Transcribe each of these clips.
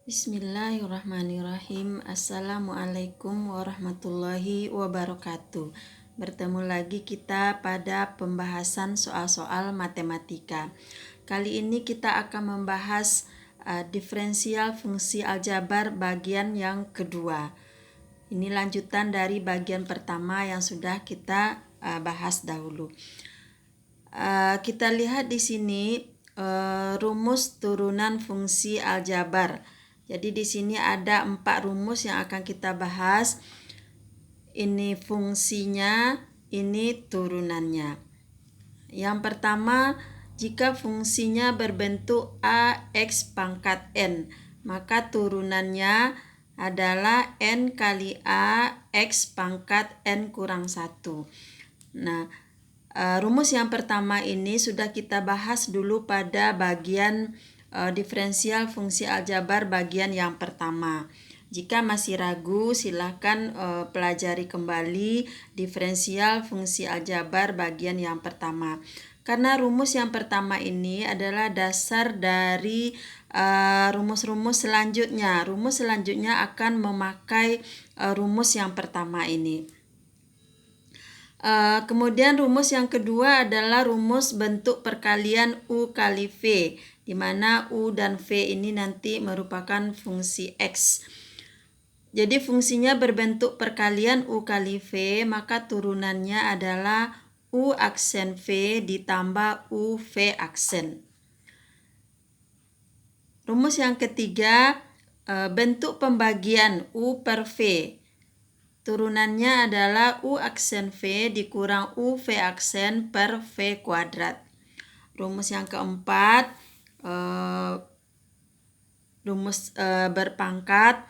Bismillahirrahmanirrahim. Assalamualaikum warahmatullahi wabarakatuh. Bertemu lagi kita pada pembahasan soal-soal matematika. Kali ini kita akan membahas diferensial fungsi aljabar bagian yang kedua. Ini lanjutan dari bagian pertama yang sudah kita bahas dahulu. Kita lihat di sini rumus turunan fungsi aljabar. Jadi di sini ada 4 rumus yang akan kita bahas. Ini fungsinya, ini turunannya. Yang pertama, jika fungsinya berbentuk AX pangkat N, maka turunannya adalah N kali AX pangkat N kurang 1. Nah, rumus yang pertama ini sudah kita bahas dulu pada bagian diferensial fungsi aljabar bagian yang pertama. Jika masih ragu, silakan pelajari kembali diferensial fungsi aljabar bagian yang pertama. Karena rumus yang pertama ini adalah dasar dari rumus-rumus selanjutnya. Rumus selanjutnya akan memakai rumus yang pertama ini. Kemudian rumus yang kedua adalah rumus bentuk perkalian U kali V, di mana U dan V ini nanti merupakan fungsi X. Jadi fungsinya berbentuk perkalian U kali V, maka turunannya adalah U aksen V ditambah U V aksen. Rumus yang ketiga, bentuk pembagian U per V. Turunannya adalah U aksen V dikurang U V aksen per V kuadrat. Rumus yang keempat, rumus berpangkat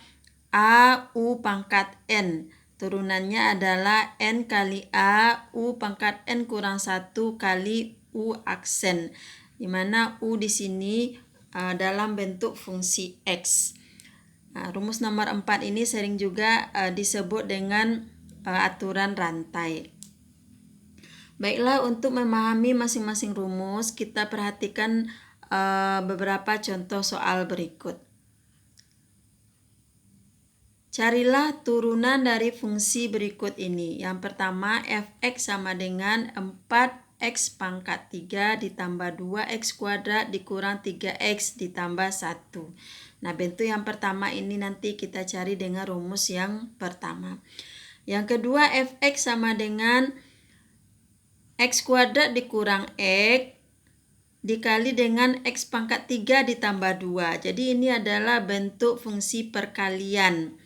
A U pangkat N. Turunannya adalah N kali A U pangkat N kurang 1 kali U aksen, di mana U di sini dalam bentuk fungsi X. Rumus nomor 4 ini sering juga disebut dengan aturan rantai. Baiklah, untuk memahami masing-masing rumus, kita perhatikan beberapa contoh soal berikut. Carilah turunan dari fungsi berikut ini. Yang pertama, fx sama dengan 4x pangkat 3 ditambah 2x kuadrat dikurang 3x ditambah 1. Nah, bentuk yang pertama ini nanti kita cari dengan rumus yang pertama. Yang kedua, fx sama dengan x kuadrat dikurang x dikali dengan x pangkat 3 ditambah 2. Jadi ini adalah bentuk fungsi perkalian.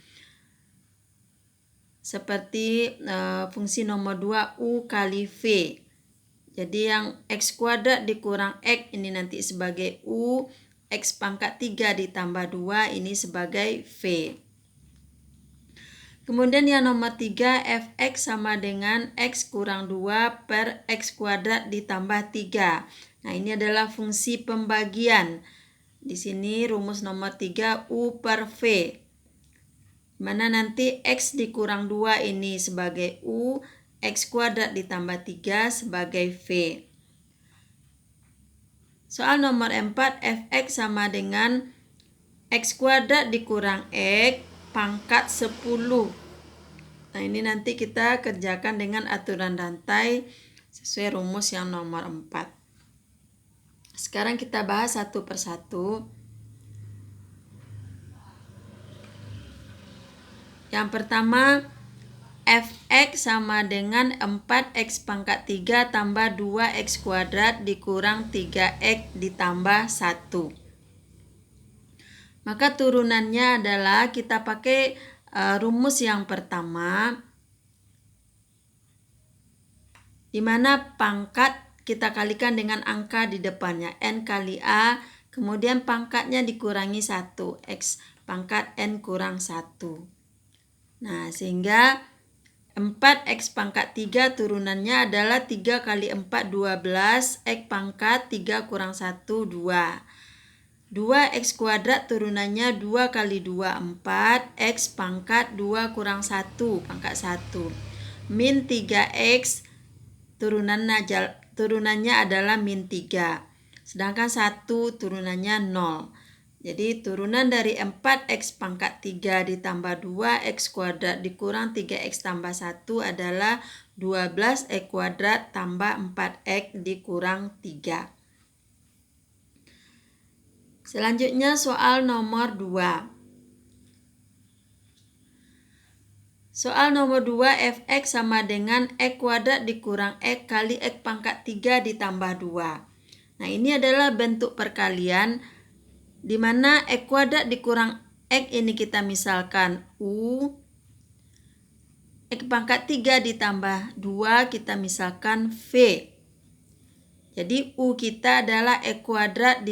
Seperti fungsi nomor 2 U kali V. Jadi yang x kuadrat dikurang x ini nanti sebagai U, x pangkat 3 ditambah 2 ini sebagai V. Kemudian yang nomor 3, fx sama dengan x kurang 2 per x kuadrat ditambah 3. Nah, ini adalah fungsi pembagian. Di sini rumus nomor 3 U per V. Mana nanti x dikurang 2 ini sebagai U, x kuadrat ditambah 3 sebagai V. Soal nomor 4, fx sama dengan x kuadrat dikurang x pangkat 10. Nah, ini nanti kita kerjakan dengan aturan rantai sesuai rumus yang nomor 4. Sekarang kita bahas satu persatu. Yang pertama, fx sama dengan 4x pangkat 3 tambah 2x kuadrat dikurang 3x ditambah 1. Maka turunannya adalah kita pakai rumus yang pertama, di mana pangkat kita kalikan dengan angka di depannya, n kali a, kemudian pangkatnya dikurangi 1, x pangkat n kurang 1. Nah, sehingga 4x pangkat 3 turunannya adalah 3 kali 4, 12, x pangkat 3 kurang 1, 2. 2x kuadrat turunannya 2 kali 2, 4, x pangkat 2 kurang 1, pangkat 1. Min 3x turunannya adalah min 3. Sedangkan 1 turunannya 0. Jadi turunan dari 4x pangkat 3 ditambah 2x kuadrat dikurang 3x tambah 1 adalah 12x kuadrat tambah 4x dikurang 3. Selanjutnya soal nomor 2. Soal nomor 2, fx sama dengan x kuadrat dikurang x kali x pangkat 3 ditambah 2. Nah, ini adalah bentuk perkalian di mana x kuadrat dikurang x ini kita misalkan u, x pangkat 3 ditambah 2 kita misalkan v. Jadi u kita adalah x kuadrat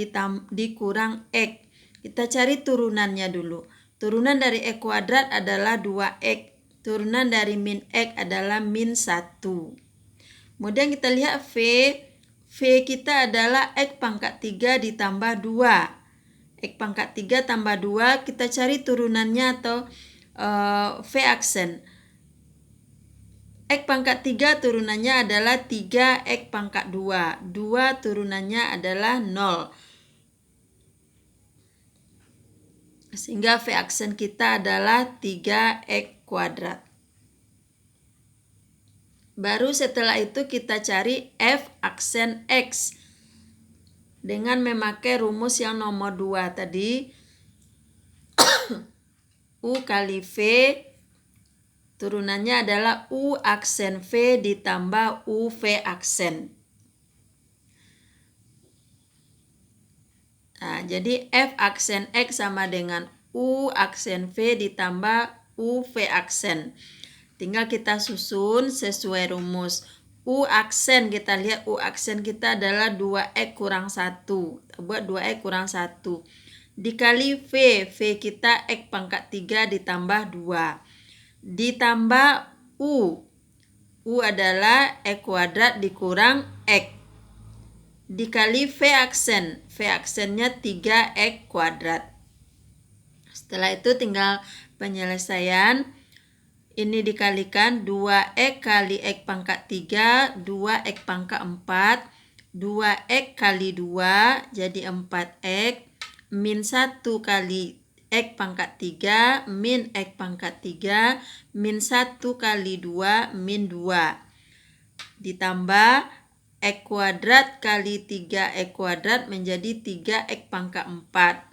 dikurang x. Kita cari turunannya dulu. Turunan dari x kuadrat adalah 2x. Turunan dari min x adalah min 1. Kemudian kita lihat v. V kita adalah x pangkat 3 ditambah 2. X pangkat 3 tambah 2, kita cari turunannya atau V aksen. X pangkat 3 turunannya adalah 3X pangkat 2. 2 turunannya adalah 0. Sehingga V aksen kita adalah 3X kuadrat. Baru setelah itu kita cari F aksen X. Dengan memakai rumus yang nomor 2 tadi, U kali V, turunannya adalah U aksen V ditambah UV aksen. Nah, jadi F aksen X sama dengan U aksen V ditambah UV aksen. Tinggal kita susun sesuai rumus. U aksen, kita lihat U aksen kita adalah 2X kurang 1. Buat 2X kurang 1. Dikali V. V kita X pangkat 3 ditambah 2. Ditambah U. U adalah X kuadrat dikurang X. Dikali V aksen. V aksennya 3X kuadrat. Setelah itu tinggal penyelesaian. Ini dikalikan 2x kali x pangkat 3, 2x pangkat 4, 2x kali 2 jadi 4x, min 1 kali x pangkat 3, min x pangkat 3, min 1 kali 2, min 2. Ditambah x kuadrat kali 3x kuadrat menjadi 3x pangkat 4.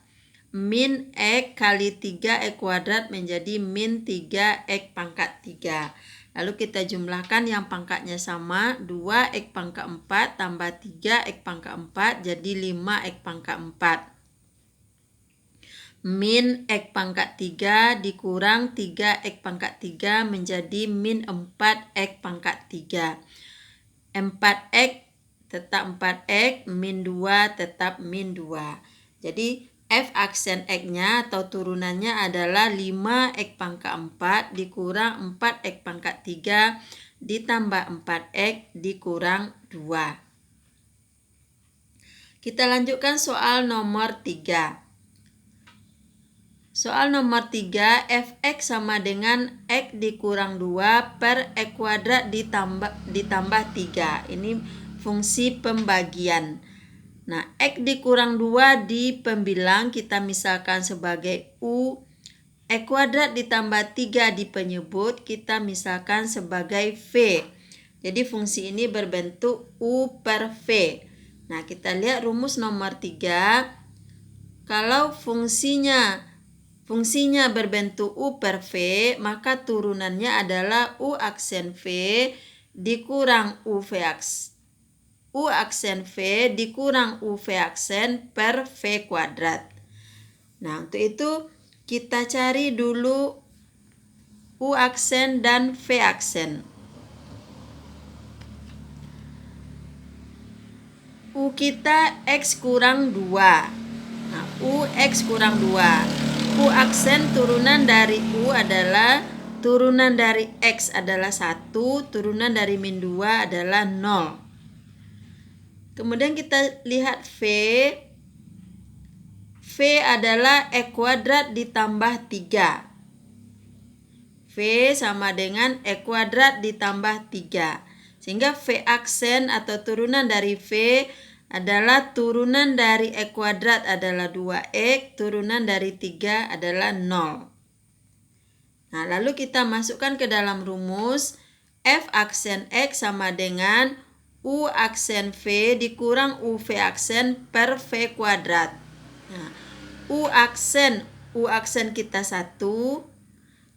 Min x kali 3x kuadrat menjadi min 3x pangkat 3. Lalu kita jumlahkan yang pangkatnya sama, 2x pangkat 4 tambah 3x pangkat 4 jadi 5x pangkat 4. Min x pangkat 3 dikurang 3x pangkat 3 menjadi min 4x pangkat 3. 4x tetap 4x, min 2 tetap min 2. Jadi F aksen X-nya atau turunannya adalah 5X pangkat 4 dikurang 4X pangkat 3 ditambah 4X dikurang 2. Kita lanjutkan soal nomor 3. Soal nomor 3, Fx sama dengan X dikurang 2 per X kuadrat ditambah 3. Ini fungsi pembagian. Nah, X dikurang 2 di pembilang kita misalkan sebagai U. X kuadrat ditambah 3 di penyebut kita misalkan sebagai V. Jadi fungsi ini berbentuk U per V. Nah, kita lihat rumus nomor 3. Kalau fungsinya berbentuk U per V, maka turunannya adalah U aksen V dikurang UV aksen. U aksen V dikurang UV aksen per V kuadrat. Nah, untuk itu kita cari dulu U aksen dan V aksen. U kita X kurang 2. Nah, U X kurang 2. U aksen turunan dari U adalah, turunan dari X adalah 1, turunan dari min 2 adalah 0. Kemudian kita lihat V. V adalah X kuadrat ditambah 3. V sama dengan X kuadrat ditambah 3. Sehingga V aksen atau turunan dari V adalah turunan dari X kuadrat adalah 2X, turunan dari 3 adalah 0. Nah, lalu kita masukkan ke dalam rumus F aksen X sama dengan U aksen V dikurang UV aksen per V kuadrat. Nah, U aksen kita 1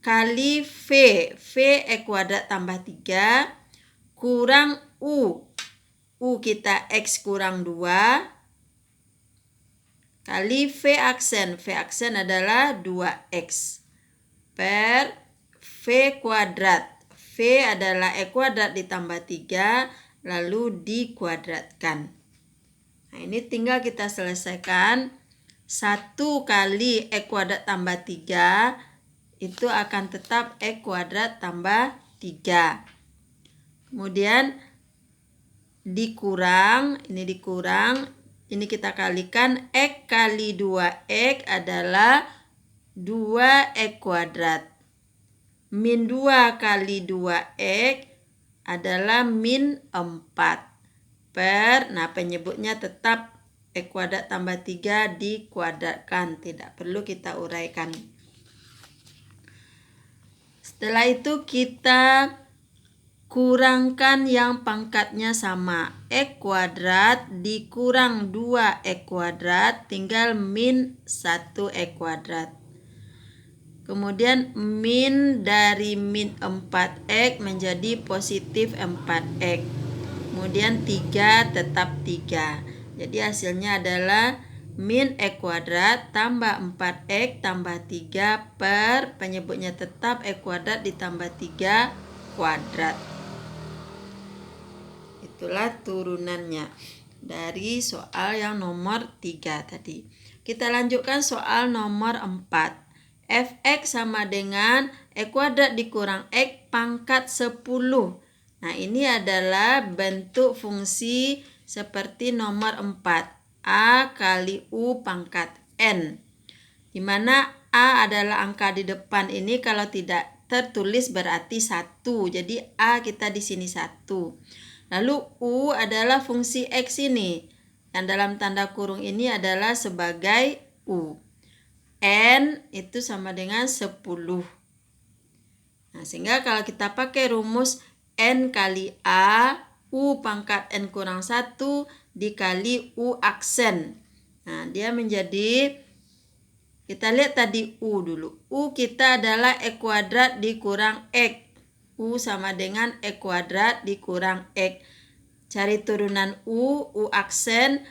kali V X kuadrat tambah 3 kurang U kita X kurang 2 kali V aksen adalah 2X per V kuadrat. V adalah X kuadrat ditambah 3 lalu dikuadratkan. Nah, ini tinggal kita selesaikan. 1 kali X kuadrat tambah 3 itu akan tetap X kuadrat tambah 3. Kemudian dikurang, ini kita kalikan X kali 2X adalah 2X kuadrat. Min 2 kali 2X adalah min 4 per, nah penyebutnya tetap X kuadrat tambah 3 dikuadratkan, tidak perlu kita uraikan. Setelah itu kita kurangkan yang pangkatnya sama. X kuadrat dikurang 2X kuadrat tinggal min 1X kuadrat. Kemudian min dari min 4X menjadi positif 4X. Kemudian 3 tetap 3. Jadi hasilnya adalah min X kuadrat tambah 4X tambah 3 per penyebutnya tetap X kuadrat ditambah 3 kuadrat. Itulah turunannya dari soal yang nomor 3 tadi. Kita lanjutkan soal nomor 4. Fx sama dengan X kuadrat dikurang X pangkat 10. Nah, ini adalah bentuk fungsi seperti nomor 4. A kali U pangkat N. Di mana A adalah angka di depan ini kalau tidak tertulis berarti 1. Jadi A kita di sini 1. Lalu U adalah fungsi X ini. Yang dalam tanda kurung ini adalah sebagai U. N itu sama dengan 10. Nah, sehingga kalau kita pakai rumus N kali A, U pangkat N kurang 1 dikali U aksen. Nah, dia menjadi, kita lihat tadi U dulu. U kita adalah X kuadrat dikurang X. U sama dengan X kuadrat dikurang X. Cari turunan U aksen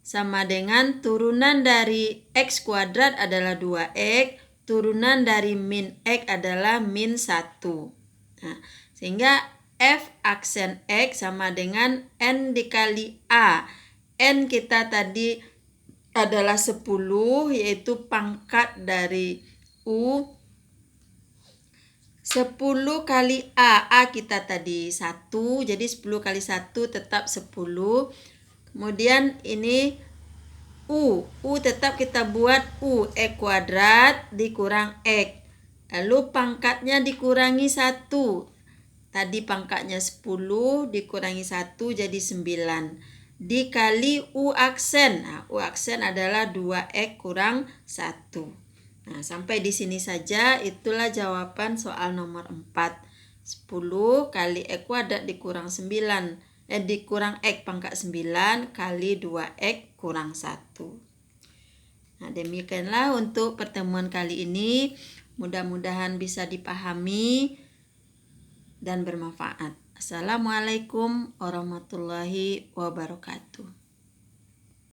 sama dengan turunan dari X kuadrat adalah 2X, turunan dari min X adalah min 1. Nah, sehingga F aksen X sama dengan N dikali A. N kita tadi adalah 10, yaitu pangkat dari U. 10 kali A kita tadi 1, jadi 10 kali 1 tetap 10. Kemudian ini U tetap kita buat U X kuadrat dikurang X. Lalu pangkatnya dikurangi 1. Tadi pangkatnya 10 dikurangi 1 jadi 9. Dikali U aksen. Nah, U aksen adalah 2X kurang 1. Nah, sampai di sini saja. Itulah jawaban soal nomor 4. 10 kali X kuadrat dikurang 9. Dikurang X pangkat 9 kali 2X kurang 1. Nah, demikianlah untuk pertemuan kali ini. Mudah-mudahan bisa dipahami dan bermanfaat. Assalamualaikum warahmatullahi wabarakatuh.